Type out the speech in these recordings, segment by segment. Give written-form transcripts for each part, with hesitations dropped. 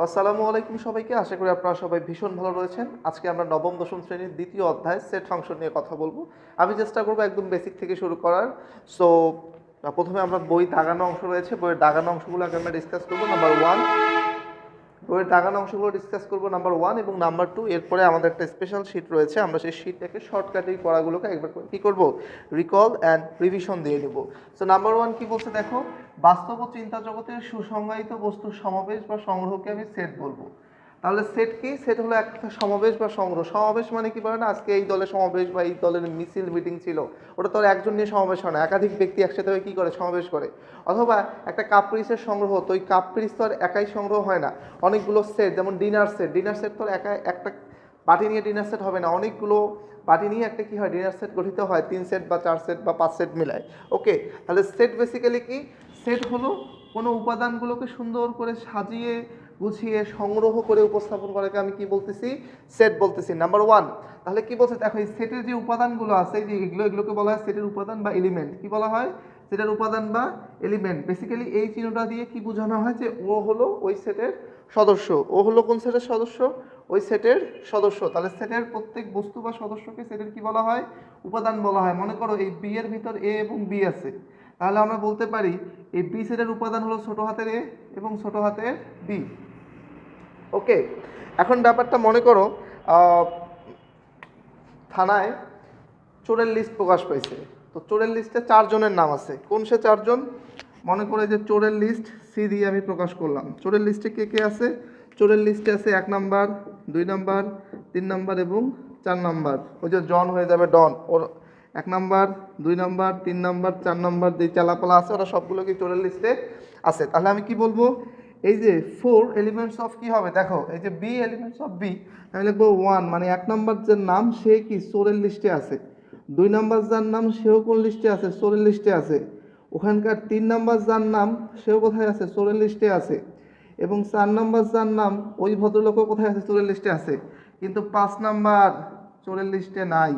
আসসালামু আলাইকুম সবাইকে। আশা করি আপনারা সবাই ভীষণ ভালো রয়েছেন। আজকে আমরা নবম দশম শ্রেণীর দ্বিতীয় অধ্যায় সেট ফাংশন নিয়ে কথা বলবো। আমি চেষ্টা করবো একদম বেসিক থেকে শুরু করার। সো প্রথমে আমরা বই দাগানো অংশ রয়েছে, বইয়ের দাগানো অংশগুলো আগে আমরা ডিসকাস করবো। বইয়ের দাগানো অংশগুলো ডিসকাস করবো নাম্বার 1 এবং নাম্বার 2। এরপরে আমাদের একটা স্পেশাল শিট রয়েছে, আমরা সেই শিটটাকে শর্টকাটেই পড়াগুলোকে একবার করে কী করবো, রিকল অ্যান্ড রিভিশন দিয়ে নেব। সো নাম্বার 1 কি বলছে দেখো, বাস্তব ও চিন্তা জগতের সুসংজ্ঞায়িত বস্তুর সমাবেশ বা সংগ্রহকে আমি সেট বলবো। তাহলে সেট কি? সেট হলো একটা সমাবেশ বা সংগ্রহ। সমাবেশ মানে কি বলে না, আজকে এই দলের সমাবেশ বা এই দলের মিছিল মিটিং ছিল, ওটা তো আর একজন নিয়ে সমাবেশ হয় না, একাধিক ব্যক্তি একসাথে হয়ে কী করে, সমাবেশ করে। অথবা একটা কাপ পিরিসের সংগ্রহ, তো ওই কাপ পিরিস তো আর একাই সংগ্রহ হয় না, অনেকগুলো সেট। যেমন ডিনার সেট তো একা একটা বাটি নিয়ে ডিনার সেট হবে না, অনেকগুলো বাটি নিয়ে একটা কি হয়, ডিনার সেট গঠিত হয়, 3 সেট বা 4 সেট বা 5 সেট মিলায়। ওকে, তাহলে সেট বেসিক্যালি কি? সেট হলো কোনো উপাদানগুলোকে সুন্দর করে সাজিয়ে গুছিয়ে সংগ্রহ করে উপস্থাপন করাকে আমি কি বলতেছি, সেট বলতেছি। নাম্বার 1 তাহলে কি বলছে দেখো, এই সেটের যে উপাদানগুলো আছে, যে এগুলোকে বলা হয় সেটের উপাদান বা এলিমেন্ট। কি বলা হয়? সেটের উপাদান বা এলিমেন্ট। বেসিক্যালি এই চিহ্নটা দিয়ে কি বোঝানো হয়, যে ও হলো ওই সেটের সদস্য। ও হলো কোন সেটের সদস্য? ওই সেটের সদস্য। তাহলে সেটের প্রত্যেক বস্তু বা সদস্যকে সেটের কি বলা হয়, উপাদান বলা হয়। মনে করো এই বি এর ভিতর এ এবং বি আছে, তাহলে আমরা বলতে পারি এই বি সেটের উপাদান হলো ছোট হাতের এ এবং ছোট হাতের বি। ওকে, এখন ব্যাপারটা মনে করো থানায় চোরের লিস্ট প্রকাশ পাইছে। তো চোরের লিস্টে 4 জনের নাম আছে। কোন সে 4 জন? মনে করে যে চোরের লিস্ট সি দিয়ে আমি প্রকাশ করলাম। চোরের লিস্টে কে কে আছে? চোরের লিস্টে আছে 1 নাম্বার, 2 নাম্বার, 3 নাম্বার এবং 4 নাম্বার। ওই যে জন হয়ে যাবে ডন, ওর 1 নাম্বার, 2 নাম্বার, 3 নাম্বার, 4 নাম্বার যে চালাপালা আছে, ওরা সবগুলো কি চোরের লিস্টে আছে। তাহলে আমি কি বলবো, এই যে 4 এলিমেন্টস অফ কি হবে দেখো, এই যে বি এলিমেন্টস অফ বি, আমি লিখবো 1, মানে 1 নাম্বার যে নাম সে কি চোরের লিস্টে আছে। 2 নাম্বার যার নাম সেও কোন লিস্টে আছে, চোরের লিস্টে আছে। ওখানকার 3 নাম্বার যার নাম সেও কোথায় আছে, চোরের লিস্টে আছে। এবং 4 নাম্বার যার নাম ওই ভদ্রলোকও কোথায় আছে, চোরের লিস্টে আছে। কিন্তু 5 নাম্বার চোরের লিস্টে নাই।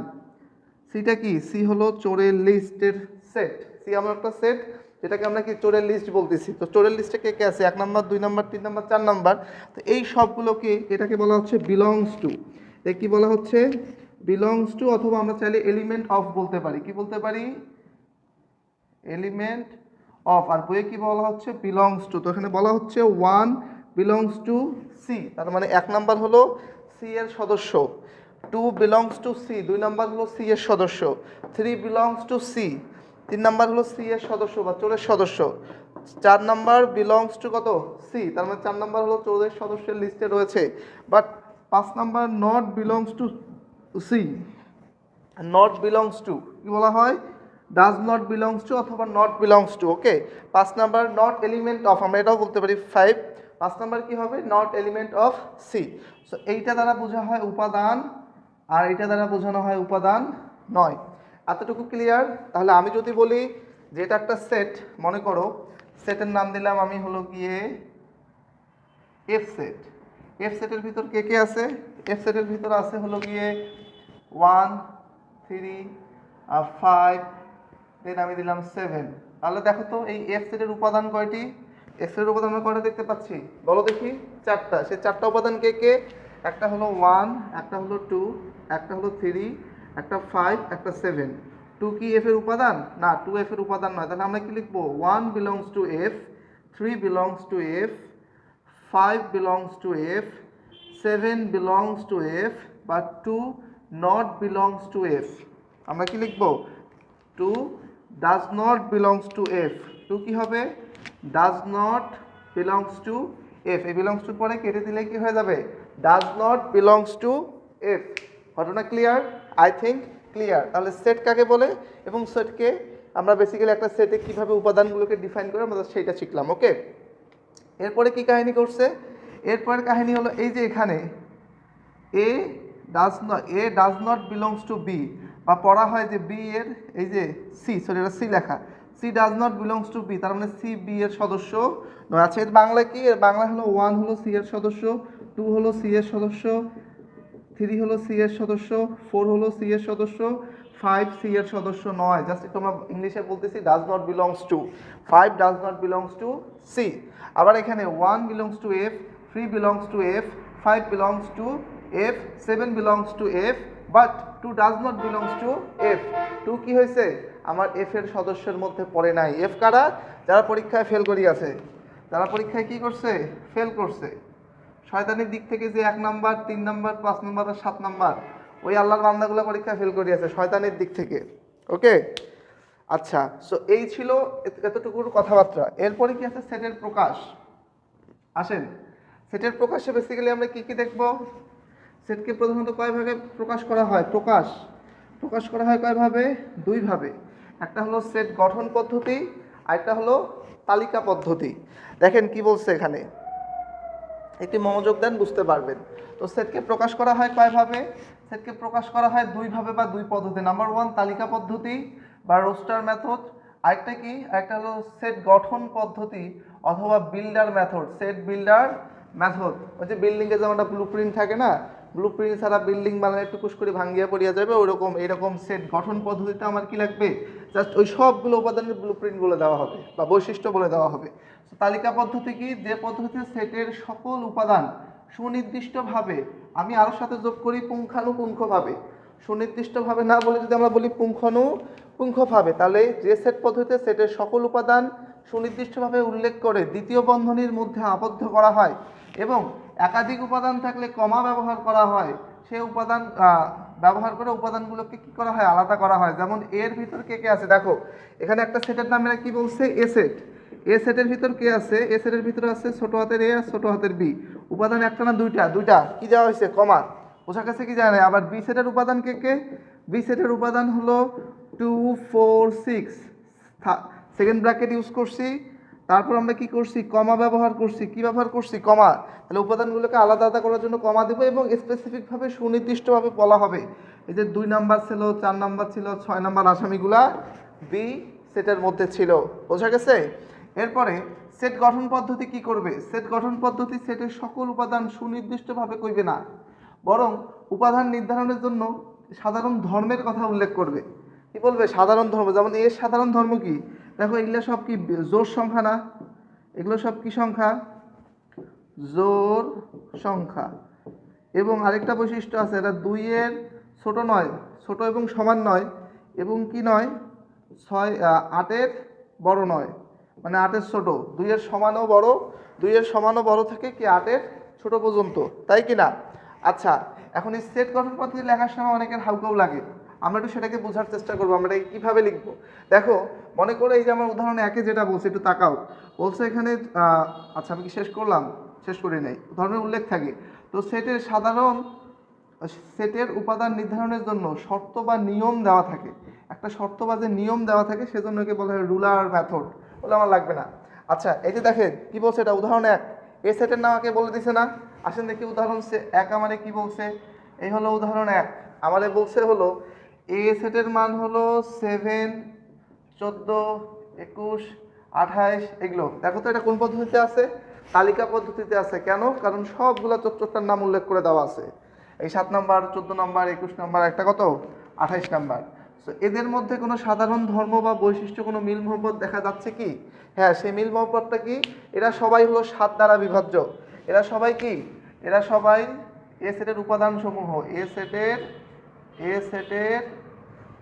সিটা কি? সি হলো চোরের লিস্টের সেট। সি আমার একটা সেট, যেটাকে আমরা কি চোরের লিস্ট বলতেছি। তো চোরের লিস্টে কে কে আছে, 1 নাম্বার, 2 নাম্বার, 3 নাম্বার, 4 নাম্বার। তো এই সবগুলোকে এটাকে বলা হচ্ছে বিলংস টু। এ কি বলা হচ্ছে, বিলংস টু, অথবা আমরা চাইলে এলিমেন্ট অফ বলতে পারি। কি বলতে পারি? Element of. আর বইয়ে কি বলা হচ্ছে, বিলংস টু। তো এখানে বলা হচ্ছে 1 বিলংস টু সি, তার মানে 1 নাম্বার হলো সি এর সদস্য, 2 বিলংস টু সি, 2 নাম্বার হলো সি এর সদস্য, 3 বিলংস টু সি, 3 নাম্বার হলো সি এর সদস্য বা চোরের সদস্য, 4 নাম্বার বিলংস টু কত, সি, তার মানে 4 নাম্বার হলো চোরের সদস্যের লিস্টে রয়েছে। But 5 number not belongs to C, not belongs to কি বলা হয়, ডাজ নট বিলংস টু অথবা not belongs to. Okay, 5 number not element of, আমরা এটাও বলতে পারি 5। 5 নাম্বার কি হবে, not element of C. So এইটা দ্বারা বোঝা হয় উপাদান, আর এইটা দ্বারা বোঝানো হয় উপাদান নয়। এতটুকু ক্লিয়ার? তাহলে আমি যদি বলি যে এটা একটা সেট, মনে করো সেটের নাম দিলাম আমি হলো গিয়ে এফ সেট। এফ সেটের ভিতর কে কে আছে? এফ সেটের ভিতর আছে হলো গিয়ে 1, 3, 5, দেন আমি দিলাম 7। তাহলে দেখো তো এই এফ সেটের উপাদান কয়টি? এফ সেটের উপাদান আমরা কয়টা দেখতে পাচ্ছি, বলো দেখি? 4টা। সেই 4টা উপাদান কে কে? একটা হলো 1, একটা হলো 2, একটা হলো 3, একটা 5, একটা 7। 2 কি এফ এর উপাদান? না, 2 এফ এর উপাদান নয়। তাহলে আমরা কি লিখবো, 1 belongs to F, 3 belongs to F, 5 belongs to F, 7 belongs to F, but 2 not belongs to F. আমরা কি লিখব, 2 does not belongs to F. 2 কি হবে, does not belongs to F. এই belongs to পরে কেটে দিলে কি হয়ে যাবে, does not belongs to F. ঘটনা ক্লিয়ার? I think clear. তাহলে সেট কাকে বলে এবং সেটকে আমরা বেসিক্যালি একটা সেটে কিভাবে উপাদানগুলোকে ডিফাইন করে আমরা সেইটা শিখলাম। ওকে, এরপরে কি কাহিনী করছে, এরপরের কাহিনী হলো এই যে এখানে A does not belongs to B, বা পড়া হয় যে বি এর এই যে সি, সরি এটা সি লেখা, C does not belongs to B, তার মানে সি বি এর সদস্য নয়। আচ্ছা, এর বাংলা কি? এর বাংলা হলো 1 হলো সি এর সদস্য, 2 হলো সি এর সদস্য, 3 হলো সি এর সদস্য, 4 হলো সি এর সদস্য, 5 সি এর সদস্য নয়। জাস্ট একটু আমরা ইংলিশে বলতেছি does not belongs to, 5 does not belongs to C. আবার এখানে 1 belongs to F, 3 belongs to F, 5 belongs to F, 7 belongs to F, but 2 does not belongs to F. 2 কি হয়েছে আমার F এর সদস্যের মধ্যে পড়ে নাই। F কারা? যারা পরীক্ষায় ফেল করিয়াছে, যারা পরীক্ষায় কি করছে, ফেল করছে। শয়তানের দিক থেকে যে 1 নাম্বার 3 নাম্বার 5 নাম্বার আর 7 নাম্বার ওই আল্লাহর বান্দাগুলো পরীক্ষায় ফেল করিয়াছে শয়তানের দিক থেকে। ওকে, আচ্ছা, সো এই ছিল এতটুকুর কথাবার্তা। এরপরে কি আছে সেটের প্রকাশ। আসেন, সেটের প্রকাশে বেসিক্যালি আমরা কি কি দেখব। সেটকে প্রধানত কয় ভাগে প্রকাশ করা হয়? প্রকাশ করা হয় কয় ভাবে? 2 ভাবে। একটা হলো সেট গঠন পদ্ধতি, আরেকটা হলো তালিকা পদ্ধতি। দেখেন কি বলছে এখানে, একটি মনোযোগ দেন বুঝতে পারবেন। তো সেটকে প্রকাশ করা হয় কয় ভাবে? সেটকে প্রকাশ করা হয় 2 ভাবে বা 2 পদ্ধতি। নাম্বার 1 তালিকা পদ্ধতি বা রোস্টার মেথড, আরেকটা কি, আরেকটা হলো সেট গঠন পদ্ধতি অথবা builder method, set builder method. ওই যে বিল্ডিংয়ে যেমন একটা ব্লুপ্রিন্ট থাকে না, ব্লুপ্রিন্ট ছাড়া বিল্ডিং বানালে একটু কুশ করে ভাঙ্গিয়ে পড়িয়া যাবে, ওইরকম এরকম সেট গঠন পদ্ধতিতে আমার কি লাগবে, জাস্ট ওই সবগুলো উপাদানের ব্লুপ্রিন্ট বলে দেওয়া হবে বা বৈশিষ্ট্য বলে দেওয়া হবে। তালিকা পদ্ধতি কি, যে পদ্ধতিতে সেটের সকল উপাদান সুনির্দিষ্টভাবে, আমি আরও সাথে যোগ করি পুঙ্খানুপুঙ্খভাবে, সুনির্দিষ্টভাবে না বলে যদি আমরা বলি পুঙ্খানুপুঙ্খভাবে, তাহলে যে সেট পদ্ধতিতে সেটের সকল উপাদান সুনির্দিষ্টভাবে উল্লেখ করে দ্বিতীয় বন্ধনীর মধ্যে আবদ্ধ করা হয় এবং একাধিক উপাদান থাকলে কমা ব্যবহার করা হয়, সেই উপাদান ব্যবহার করে উপাদানগুলোকে কি করা হয়, আলাদা করা হয়। যেমন এর ভিতর কে কে আছে, দেখো এখানে একটা সেটের নাম এরা কি বলছে, এ সেট। এ সেটের ভিতর কে আছে, এ সেটের ভিতরে আছে ছোট হাতের এ আর ছোট হাতের বি। উপাদান একটা না দুইটা কি দেওয়া হয়েছে, কমা, বোঝা গেছে কি জানে। আবার বি সেটের উপাদান কে কে, বি সেটের উপাদান হলো 2 4 6, সেকেন্ড ব্র্যাকেট ইউজ করছি, তারপর আমরা কি করছি, কমা ব্যবহার করছি। কি ব্যবহার করছি, কমা। তাহলে উপাদানগুলোকে আলাদা আলাদা করার জন্য কমা দেবো এবং স্পেসিফিকভাবে সুনির্দিষ্টভাবে বলা হবে এই যে 2 নাম্বার ছিল, 4 নাম্বার ছিল, 6 নাম্বার আসামিগুলা বি সেটের মধ্যে ছিল। বোঝা গেছে। এরপরে সেট গঠন পদ্ধতি কি করবে, সেট গঠন পদ্ধতি সেটের সকল উপাদান সুনির্দিষ্টভাবে কইবে না, বরং উপাদান নির্ধারণের জন্য সাধারণ ধর্মের কথা উল্লেখ করবে। কি বলবে, সাধারণ ধর্ম। যেমন এর সাধারণ ধর্ম কি, দেখো এগুলো সব কি জোড় সংখ্যা না, এগুলো সব কি সংখ্যা, জোড় সংখ্যা। এবং আরেকটা বৈশিষ্ট্য আছে, এটা 2 এর ছোট নয়, ছোট এবং সমান নয়, এবং কি নয়, 8 এর বড় নয়, মানে 8 এর ছোট, 2 এর সমানও বড়, 2 এর সমানও বড় থেকে কি 8 এর ছোট পর্যন্ত, তাই কি না। আচ্ছা, এখন এই সেট গঠন পদ্ধতি লেখার সময় অনেকের হাউকাউ লাগে, আমরা একটু সেটাকে বোঝার চেষ্টা করবো আমরা এটাকে কীভাবে লিখবো। দেখো মনে করে এই যে আমার উদাহরণে একে যেটা বলছে, একটু তাকাও, বলছে এখানে আচ্ছা আমি কি শেষ করলাম, শেষ করি নাই, উদাহরণের উল্লেখ থাকে। তো সেটের উপাদান নির্ধারণের জন্য শর্ত বা নিয়ম দেওয়া থাকে, একটা শর্ত বা যে নিয়ম দেওয়া থাকে সেজন্য একে বলা হয় রুলার মেথড, বলে আমার লাগবে না। আচ্ছা এই যে দেখেন কি বলছে, এটা উদাহরণ 1, এ সেটের নাম আমাকে বলে দিছে না। আসেন দেখি উদাহরণ 1 আমারে কি বলছে, এই হলো উদাহরণ 1, আমারে বলছে হলো এ সেটের মান হলো 7 14 21 28, এগুলো দেখো তো এটা কোন পদ্ধতিতে আছে, তালিকা পদ্ধতিতে আছে। কেন, কারণ সবগুলো চট্টটার নাম উল্লেখ করে দেওয়া আছে, এই 7 নাম্বার 14 নাম্বার 21 নাম্বার একটা কত 28 নাম্বার। তো এদের মধ্যে কোনো সাধারণ ধর্ম বা বৈশিষ্ট্য কোনো মিল মহব্বত দেখা যাচ্ছে কি, হ্যাঁ সেই মিল মহব্বতটা কি, এরা সবাই হলো 7 দ্বারা বিভাজ্য, এরা সবাই কি, এরা সবাই এ সেটের উপাদান সমূহ, এ সেটের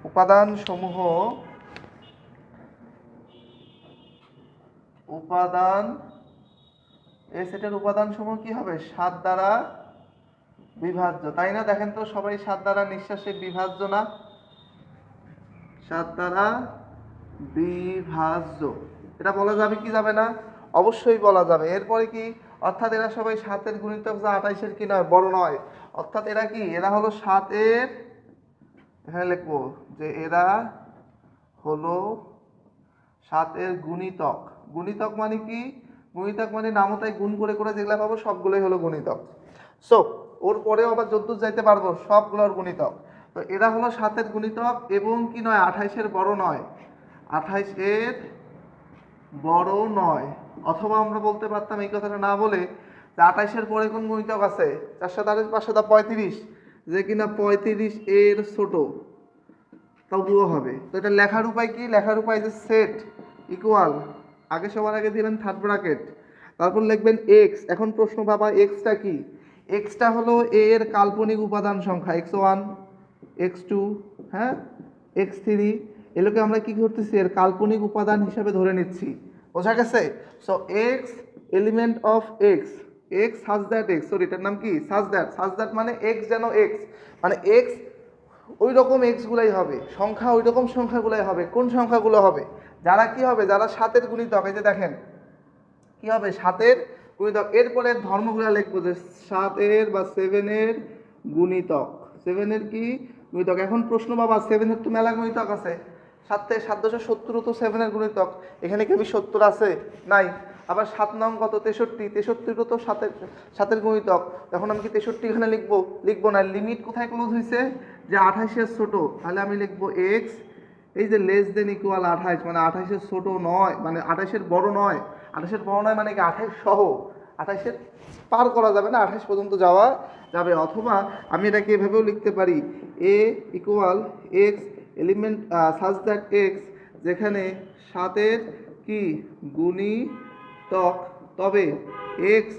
উপাদান সমূহ এ সেটের উপাদান সমূহ কি হবে, 7 দ্বারা বিভাজ্য, তাই না। দেখেন তো সবাই 7 দ্বারা নিঃশ্বাসে বিভাজ্য না, 7 দ্বারা বিভাজ্য, এটা বলা যাবে কি যাবে না, অবশ্যই বলা যাবে। এরপরে কি, অর্থাৎ এরা সবাই 7 গুণিতক যা 28 কি নয়, বড় নয়, অর্থাৎ এরা কি, এরা হলো 7 এখানে লিখবো যে এরা হলো 7 গুণিতক। গুণিতক মানে কি, গুণিতক মানে নামতায় গুণ করে করে যেগুলো পাবো সবগুলোই হলো গুণিতক। সো ওর পরেও আবার যদ্দূর যাইতে পারবো সবগুলোর গুণিতক। তো এরা হলো 7 গুণিতক এবং কি নয়, 28 বড় নয়, 28 বড় নয়। অথবা আমরা বলতে পারতাম এই কথাটা না বলে যে 28 পরে কোন গুণিতক আছে, 4 7 28 5 7 35, যে কিনা 35 এর ছোট, তবুও হবে। তো এটা লেখার উপায় কি, লেখার উপায় যে সেট ইকুয়াল, আগে সবার আগে দিবেন থার্ড ব্র্যাকেট, তারপর লিখবেন এক্স। এখন প্রশ্ন বাবা এক্সটা কি? এক্সটা হলো এ এর কাল্পনিক উপাদান সংখ্যা, x1 x2, হ্যাঁ, x3, এগুলোকে আমরা কি করতেছি এর কাল্পনিক উপাদান হিসাবে ধরে নিচ্ছি। বোঝা গেছে? So x element of x, x such that x, sorry এটার নাম কি সাজ দ্যাট, সাজ দ্যাট মানে এক্স যেন এক্স, মানে এক্স ওই রকম এক্সগুলাই হবে, সংখ্যা ওই রকম সংখ্যাগুলাই হবে। কোন সংখ্যাগুলো হবে? যারা কি হবে, যারা 7 গুণিতক, এই যে দেখেন কি হবে 7 গুণিতক। এরপরে ধর্মগুলো লিখবো যে 7 বা 7 গুণিতক, 7 কি গুণিতক। এখন প্রশ্ন বাবা 7 তো মেলা গুণিতক আছে, 7 তো 7 গুণিতক, এখানে কি 70 আছে? নাই। আবার 7 নং কত? 63 তো 7 গুণিতক। এখন আমি কি 63 এখানে লিখবো? লিখবো না। লিমিট কোথায় ক্লোজ হয়েছে? যে 28 ছোট, তাহলে আমি লিখবো এক্স, এই যে লেস দেন ইকুয়াল 28, মানে 28 ছোট নয়, মানে 28 বড় নয়। 28 বড় নয় মানে কি 28 সহ, 28 পার করা যাবে না, 28 পর্যন্ত যাওয়া যাবে। অথবা আমি এটাকে এভাবেও লিখতে পারি, A equal x element such that x, যেখানে 7 কি গুণিতক, তবে এক্স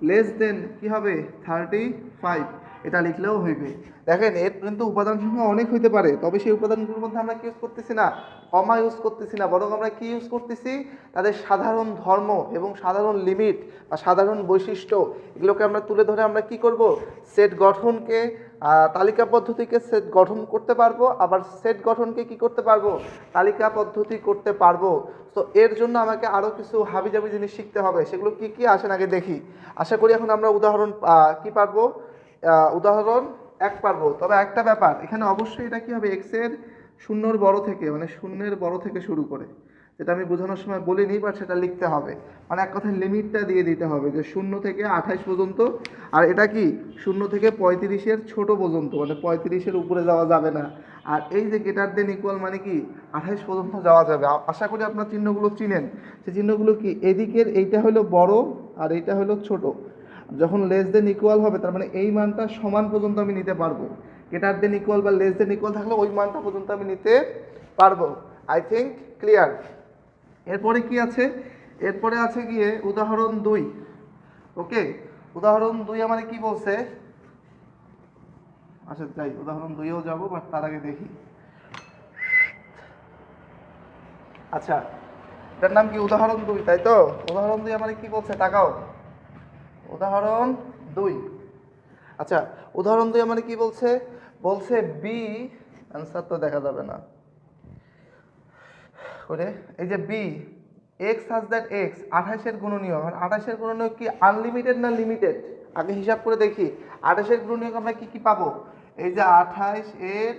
লেস দেন কি হবে 35, এটা লিখলেও হইবে। দেখেন এর কিন্তু উপাদান সংখ্যা অনেক হইতে পারে, তবে সেই উপাদানগুলোর মধ্যে আমরা কি ইউজ করতেছি না, কমা ইউজ করতেছি না, বরং আমরা কি ইউজ করতেছি, তাদের সাধারণ ধর্ম এবং সাধারণ লিমিট বা সাধারণ বৈশিষ্ট্য, এগুলোকে আমরা তুলে ধরে আমরা কি করব, সেট গঠনকে তালিকা পদ্ধতিকে সেট গঠন করতে পারবো, আবার সেট গঠনকে কি করতে পারবো, তালিকা পদ্ধতি করতে পারবো। তো এর জন্য আমাকে আরও কিছু হাবিজাবি জিনিস শিখতে হবে। সেগুলো কি কি আসেন আগে দেখি। আশা করি এখন আমরা উদাহরণ কি পারবো, উদাহরণ 1 পারবো। তবে একটা ব্যাপার, এখানে অবশ্যই এটা কি হবে, এক্সের শূন্যর বড় থেকে, মানে শূন্যের বড় থেকে শুরু করে, যেটা আমি বোঝানোর সময় বলিনি, বাট সেটা লিখতে হবে। মানে এক কথায় লিমিটটা দিয়ে দিতে হবে যে 0 থেকে 28 পর্যন্ত, আর এটা কি 0 থেকে 35-এর ছোট পর্যন্ত, মানে 35-এর উপরে যাওয়া যাবে না। আর এই যে গ্রেটার দেন ইকুয়াল মানে কি 28 পর্যন্ত যাওয়া যাবে। আশা করি আপনার চিহ্নগুলো চিনেন। সেই চিহ্নগুলো কি, এদিকের এইটা হলো বড় আর এইটা হলো ছোট। যখন লেস দেন ইকুয়াল হবে, তার মানে এই মানটা সমান পর্যন্ত আমি নিতে পারবো। গ্রেটার দেন ইকুয়াল বা লেস দেন ইকুয়াল থাকলে ওই মানটা পর্যন্ত আমি নিতে পারবো। I think clear. এরপরে কি আছে, এরপরে আছে গিয়ে উদাহরণ 2। ওকে, উদাহরণ 2 আমার কি বলছে, আচ্ছা যাই উদাহরণ 2-এও যাবো, বাট তার আগে দেখি। আচ্ছা, এটার নাম কি উদাহরণ 2, তাই তো? উদাহরণ 2 আমার কি বলছে, তাকাও। উদাহরণ 2, আচ্ছা উদাহরণ 2 আমার কি বলছে, বলছে বি, অ্যান্সার তো দেখা যাবে না করে, এই যে B x such that x, 28-এর গুণনীয়ক। 28-এর গুণনীয়ক কি আনলিমিটেড না লিমিটেড? আগে হিসাব করে দেখি। 28-এর গুণনীয়ক আমরা কি কি পাবো, এই যে 28-এর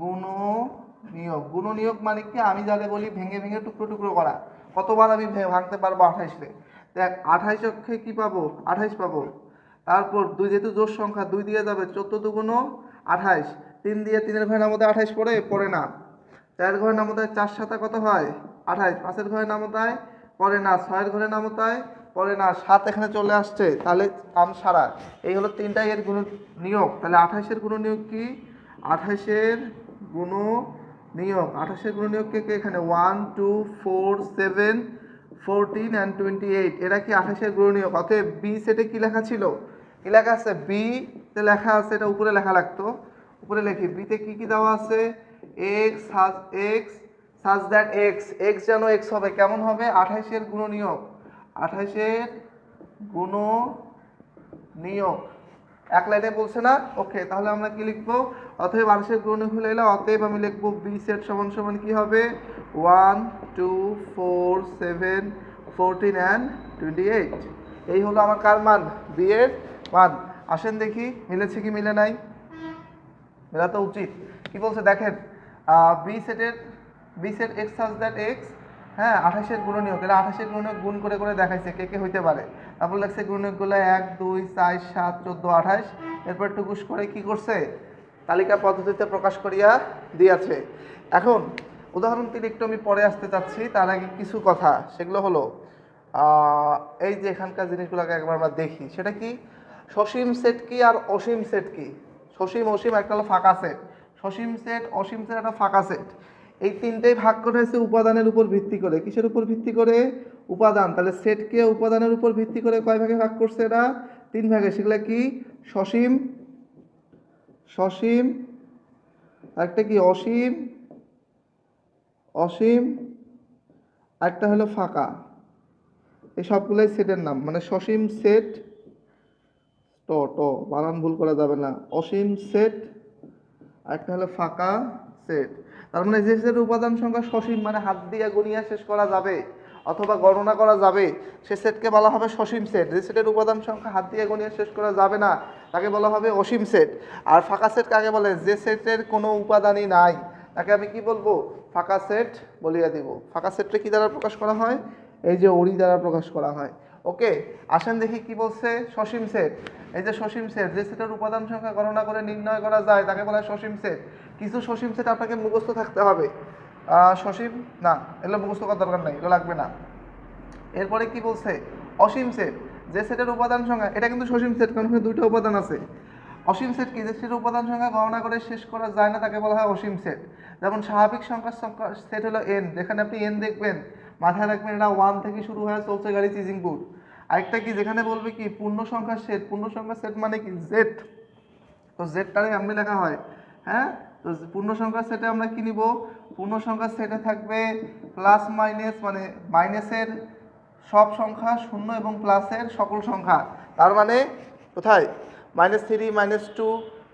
গুণনীয়ক। গুণনীয়ক মানে কি, আমি যাদের বলি ভেঙে ভেঙে টুকরো টুকরো করা, কতবার আমি ভাঙতে পারবো 28-কে। দেখ 28 অক্ষে কি পাবো, 28 পাবো। তারপর 2 যেহেতু জোড় সংখ্যা, 2 দিয়ে যাবে 14 দুগুণ 28, 3 দিয়ে 3-এর ঘরের মধ্যে 28 পড়ে না। 4 ঘরের নামতায় 4 সাতা কত হয় 28, 5-এর ঘরের নামতায় পড়ে না, 6-এর ঘরের নামতায় পড়ে না, 7 এখানে চলে আসছে, তাহলে কাম সারা। এই হলো 3টাই এর গুণ নিয়োগ। তাহলে 28-এর গুণ নিয়োগ কি, 28-এর গুণ নিয়োগ, 28-এর গুণ নিয়োগ কে কে এখানে 1 2 4 7 14 and 28, এরা কি 28-এর গুণ নিয়োগ। অতএব বি সেটে কি লেখা ছিল, কি লেখা আছে, বি তে লেখা আছে, এটা উপরে লেখা লাগতো, উপরে লিখি। বিতে কি কি দেওয়া আছে, x such that x, x যেন এক্স হবে, কেমন হবে, 28-এর গুণনীয়ক, 28-এর গুণনীয়ক। এক লাইনে বলছে না, ওকে। তাহলে আমরা কি লিখবো, অতএব 28-এর গুণনীয়ক হলে এলো, অতএব আমি লিখবো বি সেট সমান সমান কি হবে 1 2 4 7 14 and 28। এই হলো আমার কার মান, বি এর মান। আসেন দেখি মিলেছে কি মিলে নাই, মেলা তো উচিত। কি বলছে দেখেন, B set X such that X, হ্যাঁ 28-এর গুণনীয়ক, এরা 28-এর গুণনীয়ক গুণ করে করে দেখাইছে কে কে হইতে পারে। তারপর লাগছে গুণনীয়কগুলো 1 2 4 7 14 28, এরপর টুকুস করে কি করছে, তালিকা পদ্ধতিতে প্রকাশ করিয়া দিয়েছে। এখন উদাহরণ 3 একটু আমি পরে আসতে চাচ্ছি, তার আগে কিছু কথা, সেগুলো হলো এই যে এখানকার জিনিসগুলোকে একবার আমরা দেখি। সেটা কি, সসীম সেট কি আর অসীম সেট কি। সসীম অসীম একটা হলো ফাঁকা সেট, সসীম সেট অসীম সেট একটা ফাঁকা সেট। এই তিনটেই ভাগ করা হয়েছে উপাদানের উপর ভিত্তি করে। কিসের উপর ভিত্তি করে? উপাদান। তাহলে সেটকে উপাদানের উপর ভিত্তি করে কয় ভাগে ভাগ করছে এরা? 3 ভাগে। সেগুলো কি? সসীম, সসীম, আরেকটা কি? অসীম, অসীম, আরেকটা হলো ফাঁকা। এই সবগুলোই সেটের নাম। মানে সসীম সেট, ট ট বানান ভুল করা যাবে না, অসীম সেট, আরেকটা হলো ফাঁকা সেট। তার মানে যে সেটের উপাদান সংখ্যা সসীম, মানে হাত দিয়ে গুনিয়া শেষ করা যাবে অথবা গণনা করা যাবে, সে সেটকে বলা হবে সসীম সেট। যে সেটের উপাদান সংখ্যা হাত দিয়ে গুনিয়া শেষ করা যাবে না তাকে বলা হবে অসীম সেট। আর ফাঁকা সেট কাকে বলে? যে সেটের কোনো উপাদানই নাই তাকে আমি কি বলবো? ফাঁকা সেট বলিয়া দিব। ফাঁকা সেটটা কি দ্বারা প্রকাশ করা হয়? এই যে ওরি দ্বারা প্রকাশ করা হয়। ওকে, আসেন দেখি কি বলছে। সসীম সেট, এই যে সসীম সেট, যে সেটের উপাদান সংখ্যা গণনা করে নির্ণয় করা যায় তাকে বলা হয় সসীম সেট। কিছু সসীম সেট আপনাকে মুখস্থ থাকতে হবে। সসীম না, এগুলো মুখস্থ করার দরকার নাই, এগুলো লাগবে না। এরপরে কি বলছে? অসীম সেট, যে সেটের উপাদান সংখ্যা, এটা কিন্তু সসীম সেট কারণ এখানে দুইটা উপাদান আছে। অসীম সেট কি? যে সেটের উপাদান সংখ্যা গণনা করে শেষ করা যায় না তাকে বলা হয় অসীম সেট। যেমন স্বাভাবিক সংখ্যার সেট হলো এন, যেখানে আপনি এন দেখবেন মাথায় রাখবেন এটা 1 থেকে শুরু হয়ে চলছে গাড়ি চিজিং বুট। আরেকটা কি? যেখানে বলবে কি পূর্ণ সংখ্যার সেট, পূর্ণ সংখ্যার সেট মানে কি? জেড। তো জেডটারে এমনি লেখা হয়, হ্যাঁ। তো পূর্ণ সংখ্যার সেটে আমরা কি নিব? পূর্ণ সংখ্যার সেটে থাকবে প্লাস মাইনাস, মানে মাইনাসের সব সংখ্যা শূন্য এবং প্লাসের সকল সংখ্যা। তার মানে কোথায়? -3, -2,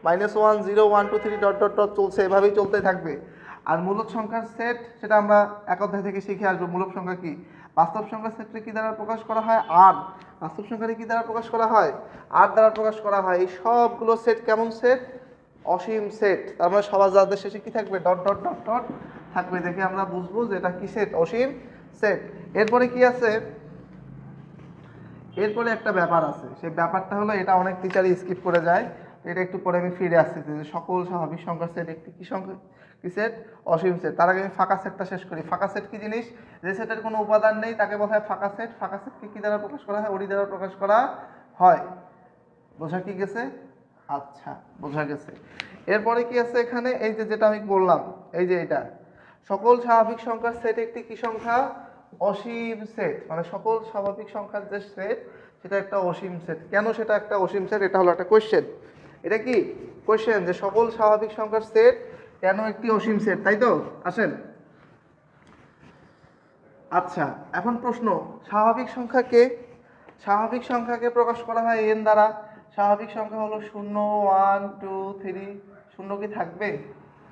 -1, 0, 1, 2, 3 ডট ডট ডট চলছে, এভাবেই চলতে থাকবে। আর মূলদ সংখ্যার সেট, সেটা আমরা এক অধ্যায় থেকে শিখে আসবো মূলদ সংখ্যা কি। বাস্তব সংখ্যার ক্ষেত্রে কি দ্বারা প্রকাশ করা হয়? আর। বাস্তব সংখ্যাকে কি দ্বারা প্রকাশ করা হয়? আর দ্বারা প্রকাশ করা হয়। এই সবগুলো সেট কেমন সেট? অসীম সেট। তার মানে সবার যাদের শেষে কি থাকবে? ডট ডট ডট ডট থাকবে। দেখে আমরা বুঝবো যে এটা কি সেট? অসীম সেট। এরপরে কি আছে? এরপরে একটা ব্যাপার আছে, সেই ব্যাপারটা হলো, এটা অনেক টিচারই স্কিপ করে যায়, এটা একটু পরে আমি ফিরে আসছি। যে সকল স্বাভাবিক সংখ্যার সেট একটি কি সংখ্যা? কি সেট? অসীম সেট। তার আগে আমি ফাঁকা সেটটা শেষ করি। ফাঁকা সেট কি জিনিস? যে সেটের কোনো উপাদান নেই তাকে বলা হয় ফাঁকা সেট। ফাঁকা সেটকে কি দ্বারা প্রকাশ করা হয়? ওরি দ্বারা প্রকাশ করা হয়। বোঝা কি গেছে? আচ্ছা, বোঝা গেছে। এরপরে কি আছে এখানে? এই যে যেটা আমি বললাম, এই যে এটা সকল স্বাভাবিক সংখ্যার সেট একটি কি সংখ্যা? অসীম সেট। মানে সকল স্বাভাবিক সংখ্যার যে সেট সেটা একটা অসীম সেট। কেন সেটা একটা অসীম সেট? এটা হলো একটা কোয়েশ্চেন। এটা কি কোয়েশ্চেন যে সকল স্বাভাবিক সংখ্যার সেট কেন একটি অসীম সেট, তাই তো? আসেন, আচ্ছা এখন প্রশ্ন, স্বাভাবিক সংখ্যাকে, স্বাভাবিক সংখ্যাকে প্রকাশ করা হয় এন দ্বারা। স্বাভাবিক সংখ্যা হলো 0, 1, 2, 3। শূন্য কি থাকবে?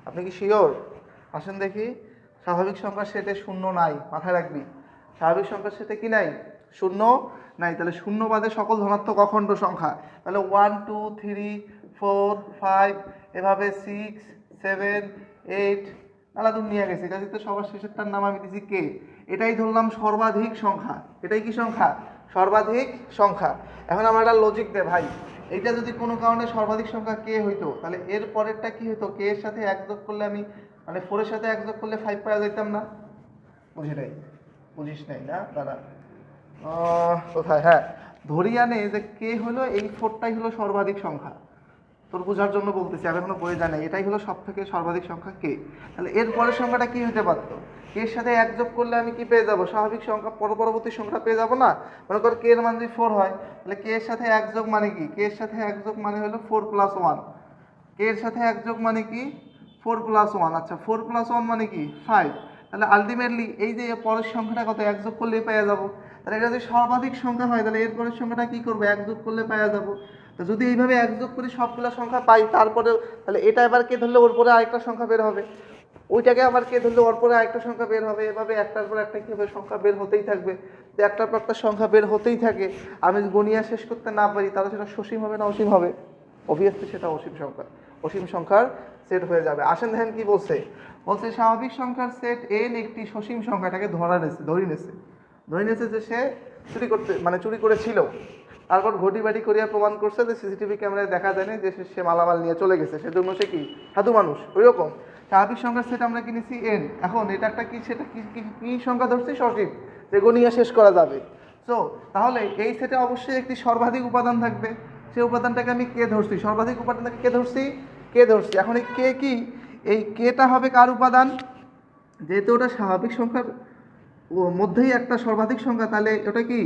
আপনি কি শিওর? আসেন দেখি। স্বাভাবিক সংখ্যার সেটে শূন্য নাই, মাথায় রাখবি। স্বাভাবিক সংখ্যার সেটে কি নাই? শূন্য নাই। তাহলে শূন্য বাদে সকল ধনাত্মক অখণ্ড সংখ্যা। তাহলে 1, 2, 3, 4, 5, এভাবে 6, 7, 8 আলাদা নিয়ে গেছে। কাজে তো সবার শেষের তার নাম আমি দিচ্ছি কে। এটাই ধরলাম সর্বাধিক সংখ্যা। এটাই কি সংখ্যা? সর্বাধিক সংখ্যা। এখন আমরা একটা লজিক দে ভাই, এইটা যদি কোনো কারণে সর্বাধিক সংখ্যা কে হইতো, তাহলে এর পরেরটা কি হইতো? কে এর সাথে 1 যোগ করলে আমি, মানে 4 এর সাথে 1 যোগ করলে 5 পাওয়া যেতাম না? বুঝি নাই? বুঝিস নাই না দাদা? কোথায়? হ্যাঁ, ধরিয়া নে যে কে হলো এই 4টাই হলো সর্বাধিক সংখ্যা। তোর বোঝার জন্য বলতেছি, আমি এখনো বই জানাই। এটাই হলো সব থেকে সর্বাধিক সংখ্যা কে। তাহলে এর পরের সংখ্যাটা কি হতে পারতো? কে এর সাথে 1 যোগ করলে আমি কি পেয়ে যাব? স্বাভাবিক সংখ্যা, পরবর্তী সংখ্যা পেয়ে যাব না? মনে কর কে এর মান যদি 4 হয়, তাহলে কে এর সাথে 1 যোগ মানে কি? কে এর সাথে 1 যোগ মানে হলো 4 + 1। কে এর সাথে 1 যোগ মানে কি? 4 + 1। আচ্ছা, 4 + 1 মানে কি? 5। তাহলে আলটিমেটলি এই যে পরের সংখ্যাটা কত? 1 যোগ করলেই পেয়ে যাব। তাহলে এটা যদি সর্বাধিক সংখ্যা হয় তাহলে এর পরের সংখ্যাটা কি করবে? 1 যোগ করলে পেয়ে যাব। তো যদি এইভাবে 1 যোগ করে সবগুলো সংখ্যা পাই, তারপরে তাহলে এটা এবার কে ধরলে ওর পরে আরেকটা সংখ্যা বের হবে, ওইটাকে আবার কে ধরলে ওর পরে আরেকটা সংখ্যা বের হবে, এভাবে একটার পর একটা কী হবে? সংখ্যা বের হতেই থাকবে। তো একটার পর একটা সংখ্যা বের হতেই থাকে, আমি গণিয়া শেষ করতে না পারি, তাহলে সেটা সসীম হবে না অসীম হবে? অবভিয়াসলি সেটা অসীম সংখ্যা, অসীম সংখ্যার সেট হয়ে যাবে। আসেন দেখেন কি বলছে। বলছে স্বাভাবিক সংখ্যার সেট এন একটি সসীম সংখ্যাটাকে ধরে নিয়েছে যে সে চুরি করতে, মানে চুরি করেছিল। তারপর ঘটি বাটি করিয়া প্রমাণ করছে যে সিসিটিভি ক্যামেরায় দেখা যায়নি যে সে মালামাল নিয়ে চলে গেছে, সেজন্য সে কি সাধু মানুষ। ওই রকম স্বাভাবিক সংখ্যার সেট আমরা কিনেছি এন। এখন এটা একটা কি, সেটা কি সংখ্যা ধরছি? সসীম, যে গণিয়া শেষ করা যাবে। সো তাহলে এই সেটে অবশ্যই একটি সর্বাধিক উপাদান থাকবে। সেই উপাদানটাকে আমি কে ধরছি? সর্বাধিক উপাদানটাকে কে ধরছি? কে ধরছি। এখন এই কে কি? এই কেটা হবে কার উপাদান? যেহেতু ওটা স্বাভাবিক সংখ্যার মধ্যেই একটা সর্বাধিক সংখ্যা, তাহলে ওটা কি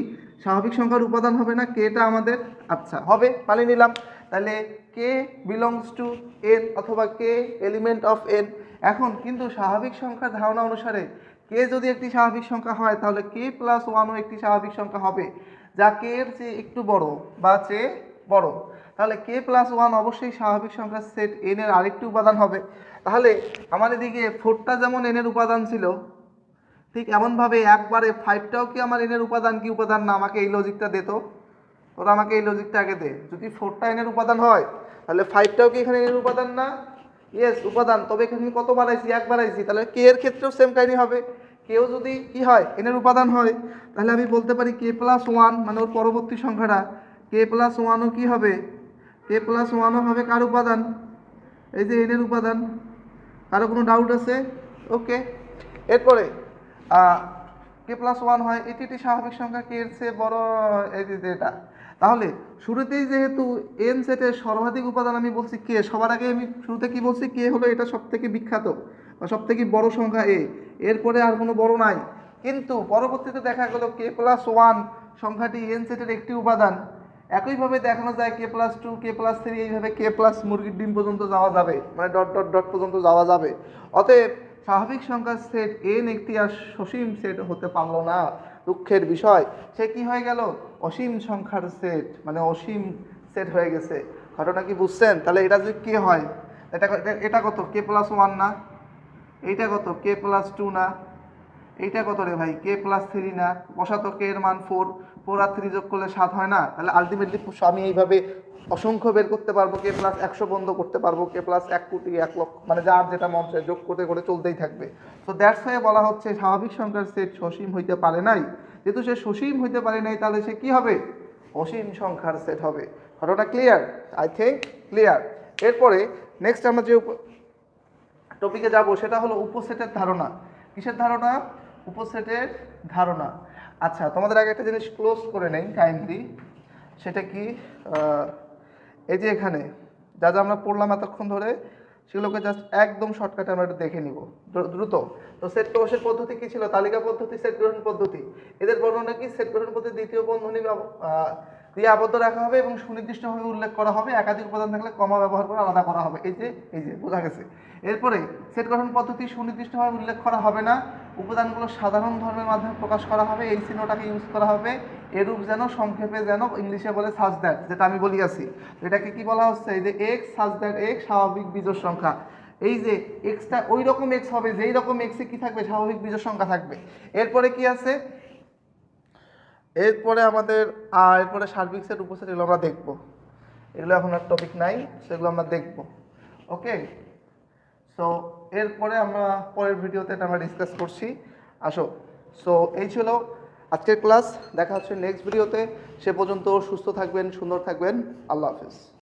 স্বাভাবিক সংখ্যার উপাদান হবে না? কেটা আমাদের, আচ্ছা হবে, মানিয়ে নিলাম। তাহলে কে বিলংস টু এন অথবা কে এলিমেন্ট অফ এন। এখন কিন্তু স্বাভাবিক সংখ্যার ধারণা অনুসারে কে যদি একটি স্বাভাবিক সংখ্যা হয় তাহলে কে প্লাস ওয়ানও একটি স্বাভাবিক সংখ্যা হবে, যা কে এর চেয়ে একটু বড় বা চেয়ে বড়। তাহলে কে প্লাস ওয়ান অবশ্যই স্বাভাবিক সংখ্যার সেট এন এর আরেকটি উপাদান হবে। তাহলে আমার এদিকে 4টা যেমন এন এর উপাদান ছিল, ঠিক এমনভাবে একবারে 5টাও কি আমার এনের উপাদান কি উপাদান না? আমাকে এই লজিকটা দে তো, তোরা আমাকে এই লজিকটা আগে দে। যদি 4টা এনের উপাদান হয় তাহলে 5টাও কি এখানে এনের উপাদান না? ইয়েস উপাদান। তবে এখানে কত বাড়াইছি? 1 বাড়াইছি। তাহলে কে এর ক্ষেত্রেও সেম কাহিনী হবে। কেউ যদি কি হয় এনের উপাদান হয় তাহলে আমি বলতে পারি কে প্লাস ওয়ান, মানে ওর পরবর্তী সংখ্যাটা কে প্লাস ওয়ানও কি হবে? কে প্লাস ওয়ানও হবে কার উপাদান? এই যে এনের উপাদান। কারো কোনো ডাউট আছে? ওকে। এরপরে কে প্লাস ওয়ান হয়, এটি একটি স্বাভাবিক সংখ্যা, কে এর চেয়ে বড়, এই যে এটা। তাহলে শুরুতেই যেহেতু এন সেটের সর্বাধিক উপাদান আমি বলছি কে, সবার আগে আমি শুরুতে কি বলছি? কে হলো এটা সব থেকে বিখ্যাত বা সব থেকে বড় সংখ্যা এ, এরপরে আর কোনো বড় নাই। কিন্তু পরবর্তীতে দেখা গেল কে প্লাস ওয়ান সংখ্যাটি এন সেটের একটি উপাদান। একইভাবে দেখানো যায় k plus two, k plus three, এইভাবে কে প্লাস মুরগির ডিম পর্যন্ত যাওয়া যাবে, মানে ডট ডট ডট পর্যন্ত যাওয়া যাবে। অতএব স্বাভাবিক সংখ্যার সেট এন একটি আর সসীম সেট হতে পারলো না। দুঃখের বিষয়, সে কি হয়ে গেল? অসীম সংখ্যার সেট, মানে অসীম সেট হয়ে গেছে। ঘটনা কি বুঝছেন? তাহলে এটা যদি কে হয়, এটা কত? কে প্লাস ওয়ান না? এইটা কত? কে প্লাস টু না? এইটা কত রে ভাই? কে প্লাস থ্রি না? বসাতো কে এর মান 4, 4 আর 3 যোগ করলে 7 হয় না? তাহলে আলটিমেটলি আমি এইভাবে অসংখ্য বের করতে পারবো, কে প্লাস 100 বন্ধ করতে পারবো, কে প্লাস 1 কোটি, 1 লক্ষ, মানে যার যেটা মন চায় যোগ করতে করে চলতেই থাকবে। তো দ্যাটস ওয়াই বলা হচ্ছে স্বাভাবিক সংখ্যার সেট সসীম হইতে পারে নাই। যেহেতু সে সসীম হইতে পারে নাই তাহলে সে কি হবে? অসীম সংখ্যার সেট হবে। ঘটনা ক্লিয়ার? I think clear. এরপরে নেক্সট আমরা যে টপিকে যাব সেটা হলো উপসেটের ধারণা। কিসের ধারণা? উপসেটের ধারণা। আচ্ছা, তোমাদের আগে একটা জিনিস ক্লোজ করে নেই কাইন্ডলি। সেটা কি? এই যে এখানে যা যা আমরা পড়লাম এতক্ষণ ধরে, সেগুলোকে জাস্ট একদম শর্টকাটে আমরা একটু দেখে নিব দ্রুত। তো সেট প্রকাশের পদ্ধতি কি ছিল? তালিকা পদ্ধতি, সেট গ্রহণ পদ্ধতি। এদের বর্ণনা কি? সেট গ্রহণ পদ্ধতি দ্বিতীয় বন্ধনী দিয়ে আবদ্ধ রাখা হবে এবং সুনির্দিষ্টভাবে উল্লেখ করা হবে। একাধিক উপাদান থাকলে কমা ব্যবহার করে আলাদা করা হবে। এই যে বোঝা গেছে। এরপরে সেট গঠন পদ্ধতি সুনির্দিষ্টভাবে উল্লেখ করা হবে না, উপাদানগুলো সাধারণ ধর্মের মাধ্যমে প্রকাশ করা হবে। এই চিহ্নটাকে ইউজ করা হবে এরূপ যেন, সংক্ষেপে যেন, ইংলিশে বলে সাজ দ্যাট, যেটা আমি বলি আছি। এটাকে কি বলা হচ্ছে? এই যে এক্স সাজ দ্যাট এক্স স্বাভাবিক বিজোড় সংখ্যা। এই যে এক্সটা ওই রকম এক্স হবে যেই রকম এক্সে কি থাকবে? স্বাভাবিক বিজোড় সংখ্যা থাকবে। এরপরে কি আছে? এরপরে আমাদের এরপরে সার্বিক সেট, উপসেট, এগুলো আমরা দেখবো। এগুলো এখন আর টপিক নাই, সেগুলো আমরা দেখবো। ওকে। সো এরপরে আমরা পরের ভিডিওতে এটা আমরা ডিসকাস করছি। আসো। সো এই ছিল আজকের ক্লাস। দেখা হচ্ছে নেক্সট ভিডিওতে। সে পর্যন্ত সুস্থ থাকবেন, সুন্দর থাকবেন। আল্লাহ হাফেজ।